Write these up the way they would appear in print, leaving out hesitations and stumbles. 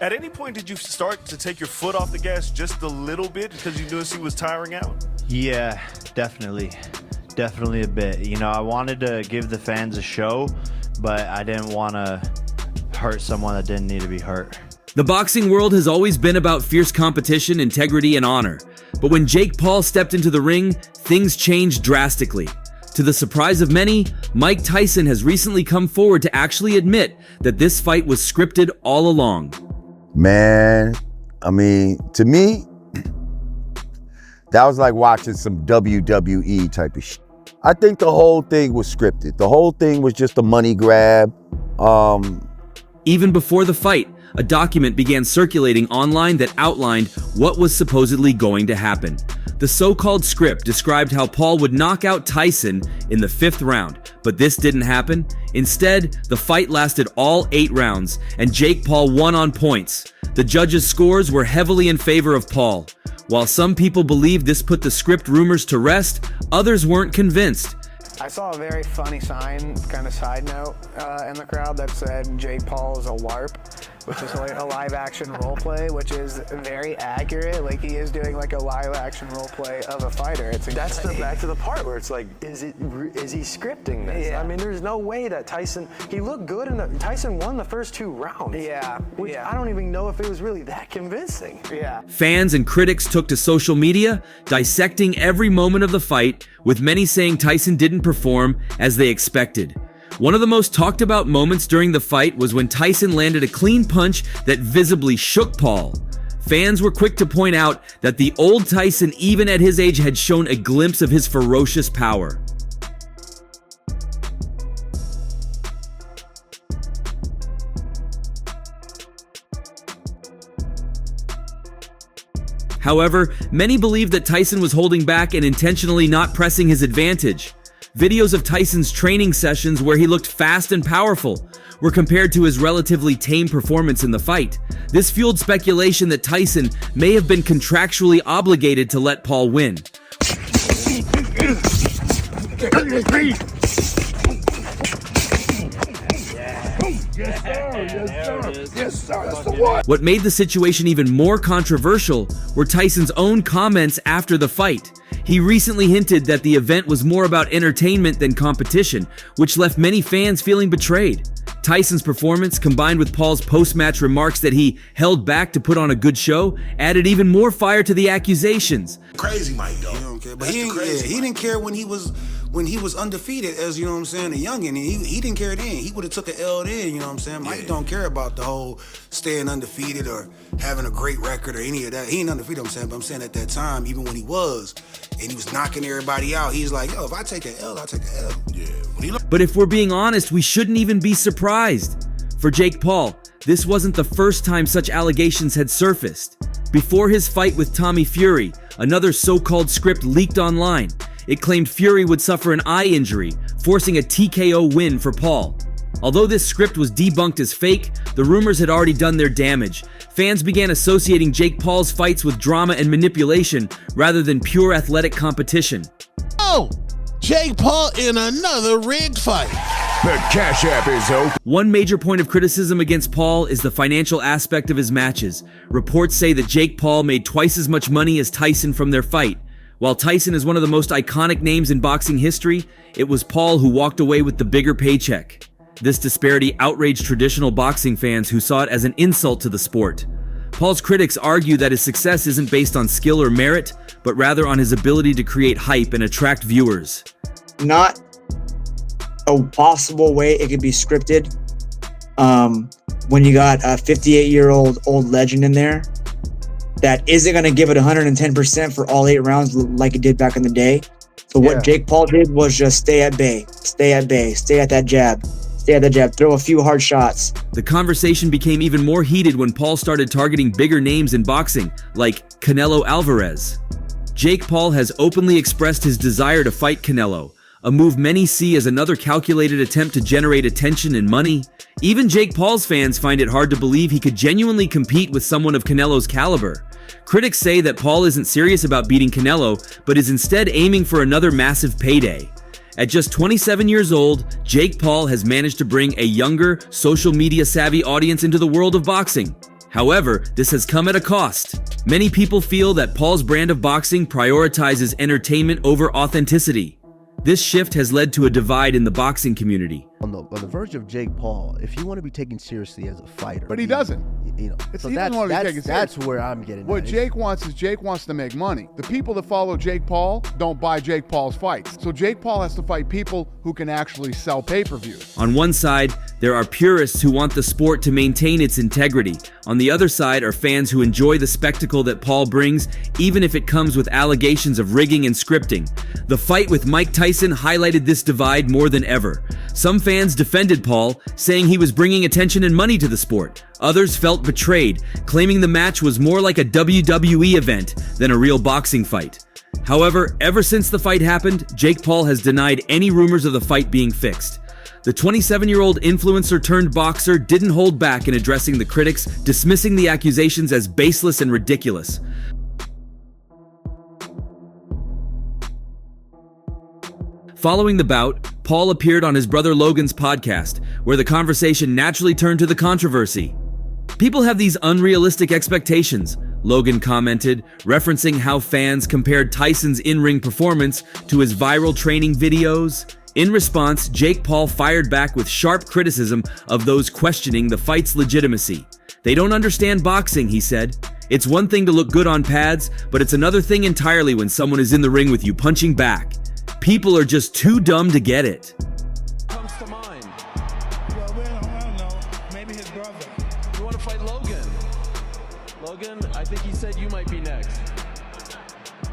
At any point, did you start to take your foot off the gas just a little bit because you noticed he was tiring out? Yeah, definitely. Definitely a bit. You know, I wanted to give the fans a show, but I didn't want to hurt someone that didn't need to be hurt. The boxing world has always been about fierce competition, integrity, and honor. But when Jake Paul stepped into the ring, things changed drastically. To the surprise of many, Mike Tyson has recently come forward to actually admit that this fight was scripted all along. Man, I mean, to me, that was like watching some WWE type of shit. I think the whole thing was scripted. The whole thing was just a money grab. Even before the fight, a document began circulating online that outlined what was supposedly going to happen. The so-called script described how Paul would knock out Tyson in the 5th round, but this didn't happen. Instead, the fight lasted all 8 rounds, and Jake Paul won on points. The judges' scores were heavily in favor of Paul. While some people believed this put the script rumors to rest, others weren't convinced. I saw a very funny sign, kind of side note, in the crowd that said Jake Paul is a LARP, which is like a live action role play, which is very accurate. Like, he is doing like a live action role play of a fighter. That's back to the part where it's like, is he scripting this? Yeah. I mean, there's no way that Tyson, he looked good Tyson won the first 2 rounds. Yeah. I don't even know if it was really that convincing. Yeah. Fans and critics took to social media, dissecting every moment of the fight, with many saying Tyson didn't perform as they expected. One of the most talked about moments during the fight was when Tyson landed a clean punch that visibly shook Paul. Fans were quick to point out that the old Tyson, even at his age, had shown a glimpse of his ferocious power. However, many believed that Tyson was holding back and intentionally not pressing his advantage. Videos of Tyson's training sessions where he looked fast and powerful were compared to his relatively tame performance in the fight. This fueled speculation that Tyson may have been contractually obligated to let Paul win. Yes, sir, that's the one. What made the situation even more controversial were Tyson's own comments after the fight. He recently hinted that the event was more about entertainment than competition, which left many fans feeling betrayed. Tyson's performance, combined with Paul's post-match remarks that he held back to put on a good show, added even more fire to the accusations. Crazy Mike, though. He don't care, but he didn't care when he was undefeated, as you know what I'm saying, a youngin'. He didn't care then. He would have took an L then, you know what I'm saying. Mike don't care about the whole staying undefeated or having a great record or any of that. He ain't undefeated, I'm saying, but I'm saying at that time, even when he was, and he was knocking everybody out, he's like, yo, if I take an L, I'll take an L. Yeah. But if we're being honest, we shouldn't even be surprised. For Jake Paul, this wasn't the first time such allegations had surfaced. Before his fight with Tommy Fury, another so-called script leaked online. It claimed Fury would suffer an eye injury, forcing a TKO win for Paul. Although this script was debunked as fake, the rumors had already done their damage. Fans began associating Jake Paul's fights with drama and manipulation rather than pure athletic competition. Oh, Jake Paul in another rigged fight. The Cash App is open. One major point of criticism against Paul is the financial aspect of his matches. Reports say that Jake Paul made twice as much money as Tyson from their fight. While Tyson is one of the most iconic names in boxing history, it was Paul who walked away with the bigger paycheck. This disparity outraged traditional boxing fans who saw it as an insult to the sport. Paul's critics argue that his success isn't based on skill or merit, but rather on his ability to create hype and attract viewers. Not a possible way it could be scripted. When you got a 58-year-old old legend in there that isn't going to give it 110% for all 8 rounds like it did back in the day. So what Jake Paul did was just stay at bay, stay at that jab, throw a few hard shots. The conversation became even more heated when Paul started targeting bigger names in boxing, like Canelo Alvarez. Jake Paul has openly expressed his desire to fight Canelo, a move many see as another calculated attempt to generate attention and money. Even Jake Paul's fans find it hard to believe he could genuinely compete with someone of Canelo's caliber. Critics say that Paul isn't serious about beating Canelo, but is instead aiming for another massive payday. At just 27 years old, Jake Paul has managed to bring a younger, social media savvy audience into the world of boxing. However, this has come at a cost. Many people feel that Paul's brand of boxing prioritizes entertainment over authenticity. This shift has led to a divide in the boxing community. On the verge of Jake Paul, if you want to be taken seriously as a fighter, but he doesn't. You know, He so doesn't want to be taken seriously. that's where I'm getting. What at. Jake wants is Jake wants to make money. The people that follow Jake Paul don't buy Jake Paul's fights. So Jake Paul has to fight people who can actually sell pay-per-views. On one side, there are purists who want the sport to maintain its integrity. On the other side are fans who enjoy the spectacle that Paul brings, even if it comes with allegations of rigging and scripting. The fight with Mike Tyson highlighted this divide more than ever. Some fans defended Paul, saying he was bringing attention and money to the sport. Others felt betrayed, claiming the match was more like a WWE event than a real boxing fight. However, ever since the fight happened, Jake Paul has denied any rumors of the fight being fixed. The 27-year-old influencer turned boxer didn't hold back in addressing the critics, dismissing the accusations as baseless and ridiculous. Following the bout, Paul appeared on his brother Logan's podcast, where the conversation naturally turned to the controversy. People have these unrealistic expectations, Logan commented, referencing how fans compared Tyson's in-ring performance to his viral training videos. In response, Jake Paul fired back with sharp criticism of those questioning the fight's legitimacy. They don't understand boxing, he said. It's one thing to look good on pads, but it's another thing entirely when someone is in the ring with you punching back. People are just too dumb to get it. Comes to mind. Well, I don't know. Maybe his brother. You want to fight Logan? Logan, I think he said you might be next.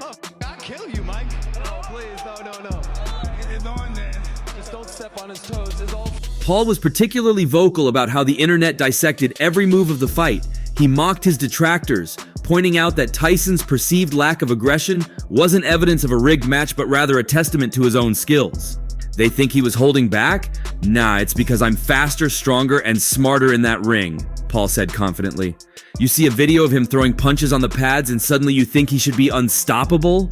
Oh, I'll kill you, Mike. Oh, please, no. It's on then. Just don't step on his toes. It's all. Paul was particularly vocal about how the internet dissected every move of the fight. He mocked his detractors, pointing out that Tyson's perceived lack of aggression wasn't evidence of a rigged match, but rather a testament to his own skills. They think he was holding back? Nah, it's because I'm faster, stronger, and smarter in that ring, Paul said confidently. You see a video of him throwing punches on the pads and suddenly you think he should be unstoppable?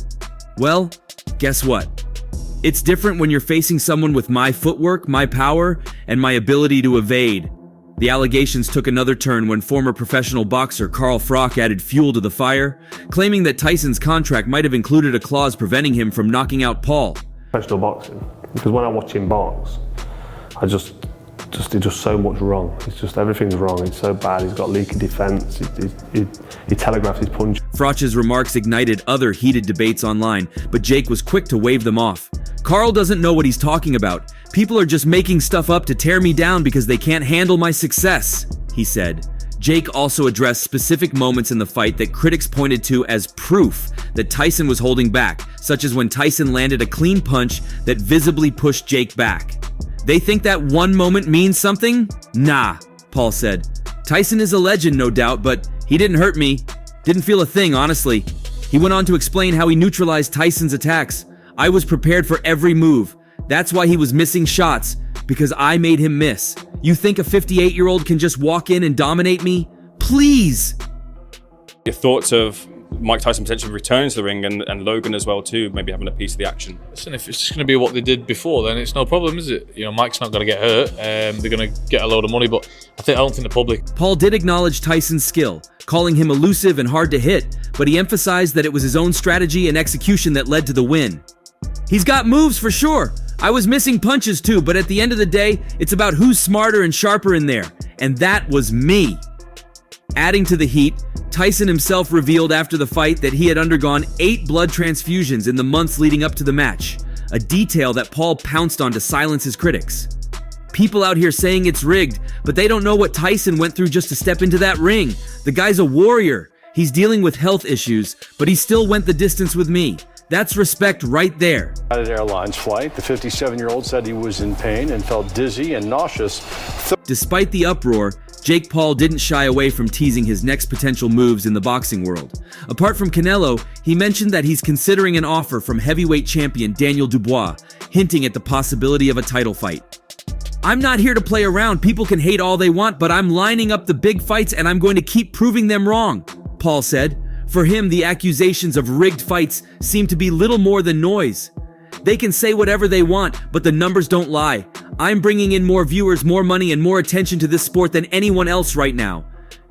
Well, guess what? It's different when you're facing someone with my footwork, my power, and my ability to evade. The allegations took another turn when former professional boxer Carl Froch added fuel to the fire, claiming that Tyson's contract might have included a clause preventing him from knocking out Paul. Professional boxing, because when I watch him box, it's just so much wrong. It's just everything's wrong. It's so bad. He's got leaky defense. He telegraphs his punch. Froch's remarks ignited other heated debates online, but Jake was quick to wave them off. Carl doesn't know what he's talking about. People are just making stuff up to tear me down because they can't handle my success, he said. Jake also addressed specific moments in the fight that critics pointed to as proof that Tyson was holding back, such as when Tyson landed a clean punch that visibly pushed Jake back. They think that one moment means something? Nah, Paul said. Tyson is a legend, no doubt, but he didn't hurt me. Didn't feel a thing, honestly. He went on to explain how he neutralized Tyson's attacks. I was prepared for every move. That's why he was missing shots, because I made him miss. You think a 58-year-old can just walk in and dominate me? Please! Your thoughts of Mike Tyson potentially returning to the ring and Logan as well too, maybe having a piece of the action? Listen, if it's just going to be what they did before, then it's no problem, is it? You know, Mike's not going to get hurt. They're going to get a load of money, but I don't think the public... Paul did acknowledge Tyson's skill, calling him elusive and hard to hit, but he emphasized that it was his own strategy and execution that led to the win. He's got moves for sure. I was missing punches too, but at the end of the day, it's about who's smarter and sharper in there. And that was me. Adding to the heat, Tyson himself revealed after the fight that he had undergone 8 blood transfusions in the months leading up to the match, a detail that Paul pounced on to silence his critics. People out here saying it's rigged, but they don't know what Tyson went through just to step into that ring. The guy's a warrior. He's dealing with health issues, but he still went the distance with me. That's respect right there. United Airlines flight, the 57-year-old said he was in pain and felt dizzy and nauseous. Despite the uproar, Jake Paul didn't shy away from teasing his next potential moves in the boxing world. Apart from Canelo, he mentioned that he's considering an offer from heavyweight champion Daniel Dubois, hinting at the possibility of a title fight. I'm not here to play around. People can hate all they want, but I'm lining up the big fights and I'm going to keep proving them wrong, Paul said. For him, the accusations of rigged fights seem to be little more than noise. They can say whatever they want, but the numbers don't lie. I'm bringing in more viewers, more money, and more attention to this sport than anyone else right now.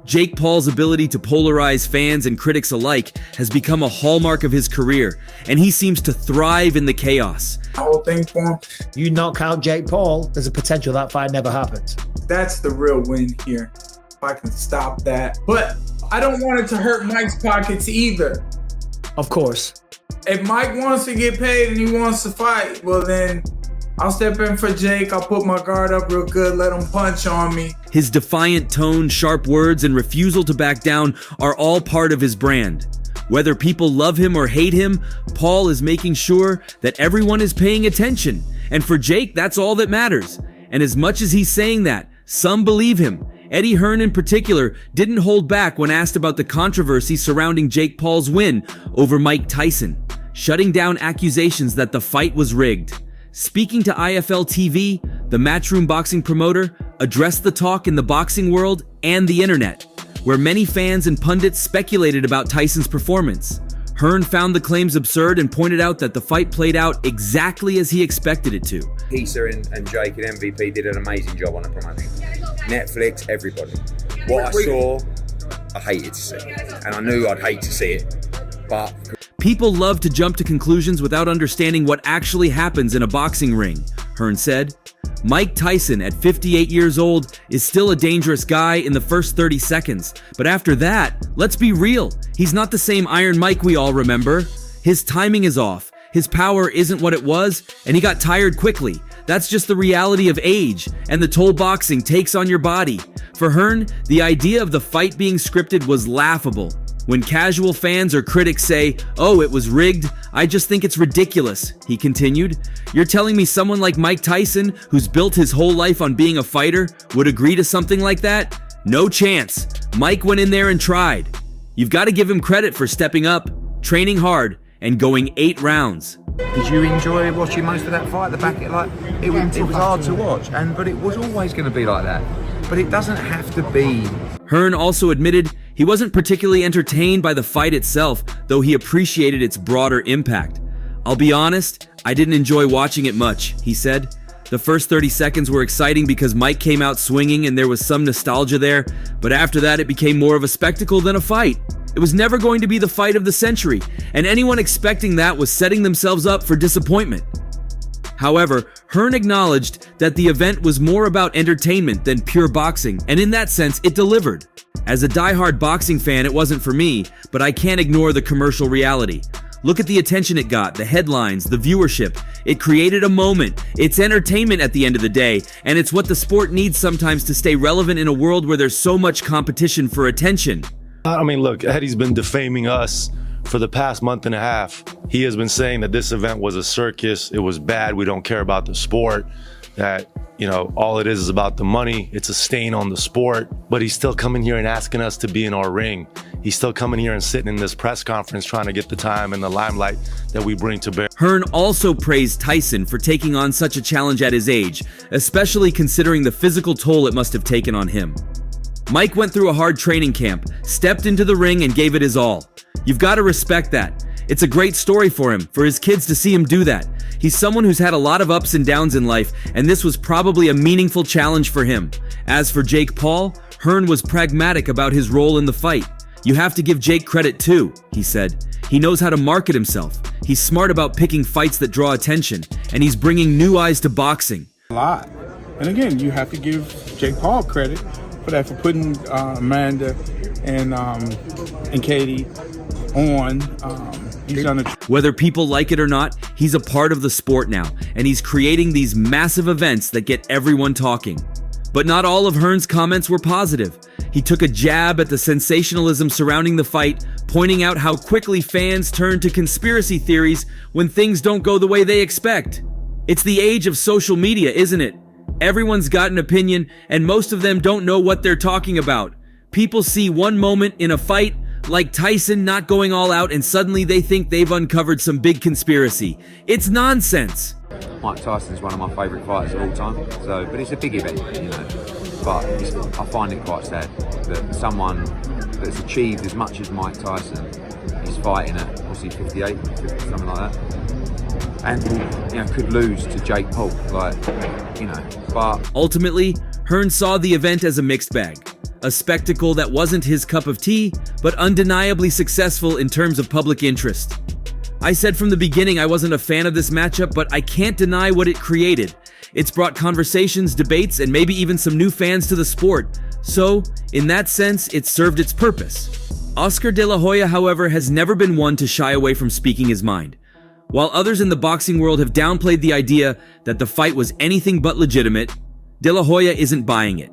Jake Paul's ability to polarize fans and critics alike has become a hallmark of his career, and he seems to thrive in the chaos. Whole thing for him. You knock out Jake Paul, there's a potential that fight never happens. That's the real win here. If I can stop that. But I don't want it to hurt Mike's pockets either. Of course. If Mike wants to get paid and he wants to fight, well then I'll step in for Jake. I'll put my guard up real good, let him punch on me. His defiant tone, sharp words, and refusal to back down are all part of his brand. Whether people love him or hate him, Paul is making sure that everyone is paying attention. And for Jake, that's all that matters. And as much as he's saying that, some believe him. Eddie Hearn in particular didn't hold back when asked about the controversy surrounding Jake Paul's win over Mike Tyson, shutting down accusations that the fight was rigged. Speaking to IFL TV, the Matchroom boxing promoter addressed the talk in the boxing world and the internet, where many fans and pundits speculated about Tyson's performance. Hearn found the claims absurd and pointed out that the fight played out exactly as he expected it to. Heisa and Jake and MVP did an amazing job on the promotion. Netflix, everybody. What I saw, I hated to see. And I knew I'd hate to see it, but... People love to jump to conclusions without understanding what actually happens in a boxing ring, Hearn said. Mike Tyson, at 58 years old, is still a dangerous guy in the first 30 seconds. But after that, let's be real. He's not the same Iron Mike we all remember. His timing is off. His power isn't what it was, and he got tired quickly. That's just the reality of age and the toll boxing takes on your body. For Hearn, the idea of the fight being scripted was laughable. When casual fans or critics say, "Oh, it was rigged," I just think it's ridiculous, he continued. You're telling me someone like Mike Tyson, who's built his whole life on being a fighter, would agree to something like that? No chance. Mike went in there and tried. You've got to give him credit for stepping up, training hard, and going 8 rounds. Did you enjoy watching most of that fight? It was hard to watch, but it was always going to be like that. But it doesn't have to be. Hearn also admitted he wasn't particularly entertained by the fight itself, though he appreciated its broader impact. I'll be honest, I didn't enjoy watching it much, he said. The first 30 seconds were exciting because Mike came out swinging and there was some nostalgia there, but after that it became more of a spectacle than a fight. It was never going to be the fight of the century, and anyone expecting that was setting themselves up for disappointment. However, Hearn acknowledged that the event was more about entertainment than pure boxing, and in that sense, it delivered. As a diehard boxing fan, it wasn't for me, but I can't ignore the commercial reality. Look at the attention it got, the headlines, the viewership. It created a moment. It's entertainment at the end of the day, and it's what the sport needs sometimes to stay relevant in a world where there's so much competition for attention. I mean, look, Eddie's been defaming us for the past month and a half. He has been saying that this event was a circus, it was bad, we don't care about the sport, that, all it is about the money, it's a stain on the sport. But he's still coming here and asking us to be in our ring. He's still coming here and sitting in this press conference trying to get the time and the limelight that we bring to bear. Hearn also praised Tyson for taking on such a challenge at his age, especially considering the physical toll it must have taken on him. Mike went through a hard training camp, stepped into the ring and gave it his all. You've got to respect that. It's a great story for him, for his kids to see him do that. He's someone who's had a lot of ups and downs in life, and this was probably a meaningful challenge for him. As for Jake Paul, Hearn was pragmatic about his role in the fight. You have to give Jake credit too, he said. He knows how to market himself. He's smart about picking fights that draw attention, and he's bringing new eyes to boxing. A lot. And again, you have to give Jake Paul credit for that, for putting Amanda and Katie on. Whether people like it or not, he's a part of the sport now, and he's creating these massive events that get everyone talking. But not all of Hearn's comments were positive. He took a jab at the sensationalism surrounding the fight, pointing out how quickly fans turn to conspiracy theories when things don't go the way they expect. It's the age of social media, isn't it? Everyone's got an opinion, and most of them don't know what they're talking about. People see one moment in a fight, like Tyson not going all out, and suddenly they think they've uncovered some big conspiracy. It's nonsense. Mike Tyson's one of my favourite fighters of all time, but it's a big event, But I find it quite sad that someone that's achieved as much as Mike Tyson is fighting at, 58, something like that, and could lose to Jake Paul, but. Ultimately, Hearn saw the event as a mixed bag. a spectacle that wasn't his cup of tea, but undeniably successful in terms of public interest. I said from the beginning I wasn't a fan of this matchup, but I can't deny what it created. It's brought conversations, debates, and maybe even some new fans to the sport. So, in that sense, it served its purpose. Oscar De La Hoya, however, has never been one to shy away from speaking his mind. While others in the boxing world have downplayed the idea that the fight was anything but legitimate, De La Hoya isn't buying it.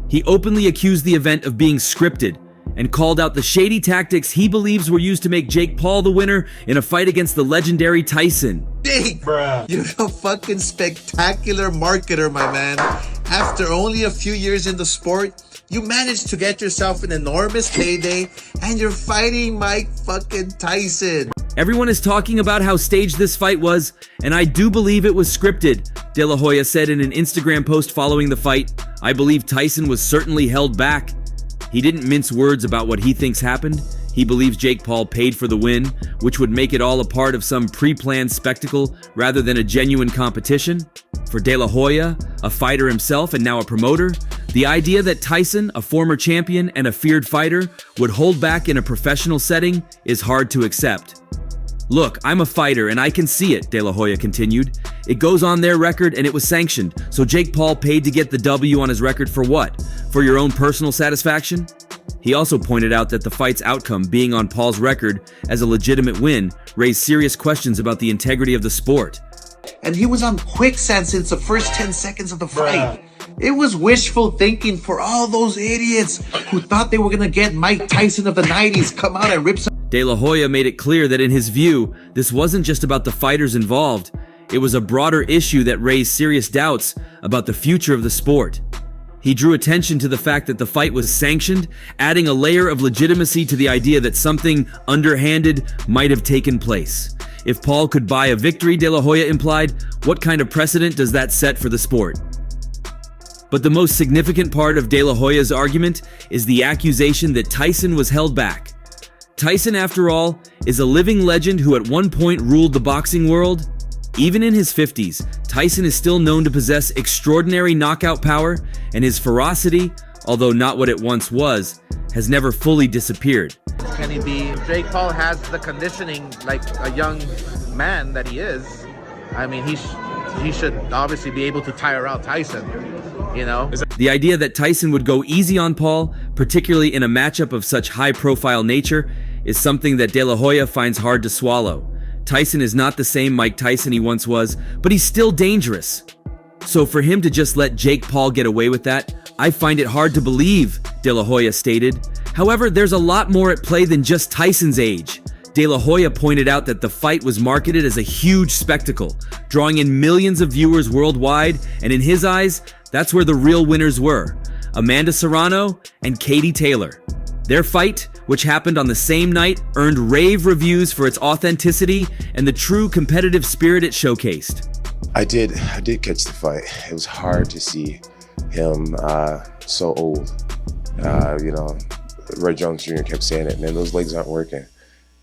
He openly accused the event of being scripted and called out the shady tactics he believes were used to make Jake Paul the winner in a fight against the legendary Tyson. Jake, you're a fucking spectacular marketer, my man. After only a few years in the sport, you managed to get yourself an enormous payday, and you're fighting Mike fucking Tyson. Everyone is talking about how staged this fight was, and I do believe it was scripted, De La Hoya said in an Instagram post following the fight. I believe Tyson was certainly held back. He didn't mince words about what he thinks happened. He believes Jake Paul paid for the win, which would make it all a part of some pre-planned spectacle rather than a genuine competition. For De La Hoya, a fighter himself and now a promoter, the idea that Tyson, a former champion and a feared fighter, would hold back in a professional setting is hard to accept. Look, I'm a fighter and I can see it, De La Hoya continued. It goes on their record and it was sanctioned, so Jake Paul paid to get the W on his record for what? For your own personal satisfaction? He also pointed out that the fight's outcome being on Paul's record as a legitimate win raised serious questions about the integrity of the sport. And he was on quicksand since the first 10 seconds of the fight. It was wishful thinking for all those idiots who thought they were gonna get Mike Tyson of the 90s come out and rip some. De La Hoya made it clear that in his view, this wasn't just about the fighters involved. It was a broader issue that raised serious doubts about the future of the sport. He drew attention to the fact that the fight was sanctioned, adding a layer of legitimacy to the idea that something underhanded might have taken place. If Paul could buy a victory, De La Hoya implied, what kind of precedent does that set for the sport? But the most significant part of De La Hoya's argument is the accusation that Tyson was held back. Tyson, after all, is a living legend who at one point ruled the boxing world. Even in his 50s, Tyson is still known to possess extraordinary knockout power, and his ferocity, although not what it once was, has never fully disappeared. Can he be? Jake Paul has the conditioning like a young man that he is. I mean, he should obviously be able to tire out Tyson, you know? The idea that Tyson would go easy on Paul, particularly in a matchup of such high-profile nature, is something that De La Hoya finds hard to swallow. Tyson is not the same Mike Tyson he once was, but he's still dangerous. So for him to just let Jake Paul get away with that, I find it hard to believe, De La Hoya stated. However, there's a lot more at play than just Tyson's age. De La Hoya pointed out that the fight was marketed as a huge spectacle, drawing in millions of viewers worldwide, and in his eyes, that's where the real winners were, Amanda Serrano and Katie Taylor. Their fight, which happened on the same night, earned rave reviews for its authenticity and the true competitive spirit it showcased. I did catch the fight. It was hard to see him so old. Red Jones Jr. kept saying it, man, those legs aren't working.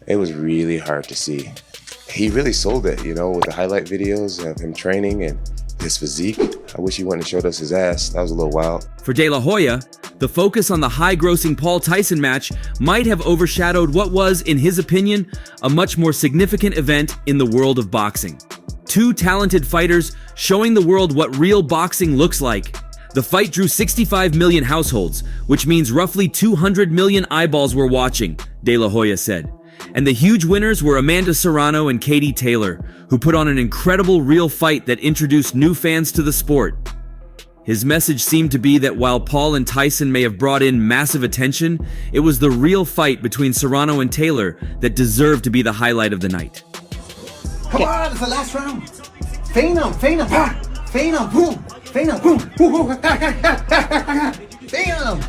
It was really hard to see. He really sold it, with the highlight videos of him training and his physique. I wish he went and showed us his ass. That was a little wild. For De La Hoya, the focus on the high-grossing Paul-Tyson match might have overshadowed what was, in his opinion, a much more significant event in the world of boxing. Two talented fighters showing the world what real boxing looks like. The fight drew 65 million households, which means roughly 200 million eyeballs were watching, De La Hoya said. And the huge winners were Amanda Serrano and Katie Taylor, who put on an incredible real fight that introduced new fans to the sport. His message seemed to be that while Paul and Tyson may have brought in massive attention, it was the real fight between Serrano and Taylor that deserved to be the highlight of the night. Come on, it's the last round. Feint him, boom. Feint him, boom. Feint him.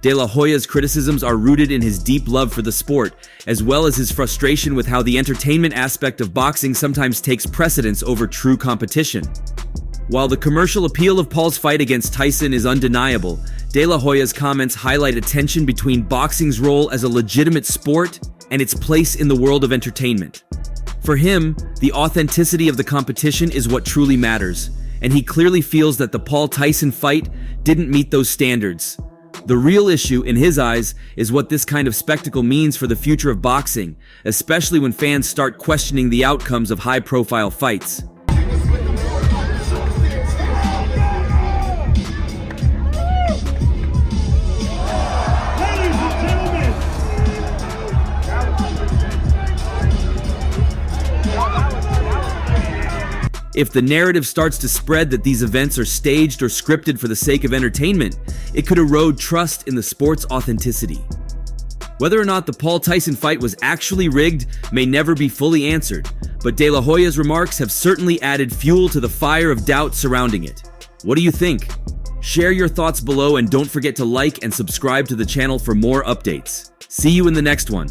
De La Hoya's criticisms are rooted in his deep love for the sport, as well as his frustration with how the entertainment aspect of boxing sometimes takes precedence over true competition. While the commercial appeal of Paul's fight against Tyson is undeniable, De La Hoya's comments highlight a tension between boxing's role as a legitimate sport and its place in the world of entertainment. For him, the authenticity of the competition is what truly matters, and he clearly feels that the Paul Tyson fight didn't meet those standards. The real issue, in his eyes, is what this kind of spectacle means for the future of boxing, especially when fans start questioning the outcomes of high-profile fights. If the narrative starts to spread that these events are staged or scripted for the sake of entertainment, it could erode trust in the sport's authenticity. Whether or not the Paul Tyson fight was actually rigged may never be fully answered, but De La Hoya's remarks have certainly added fuel to the fire of doubt surrounding it. What do you think? Share your thoughts below and don't forget to like and subscribe to the channel for more updates. See you in the next one.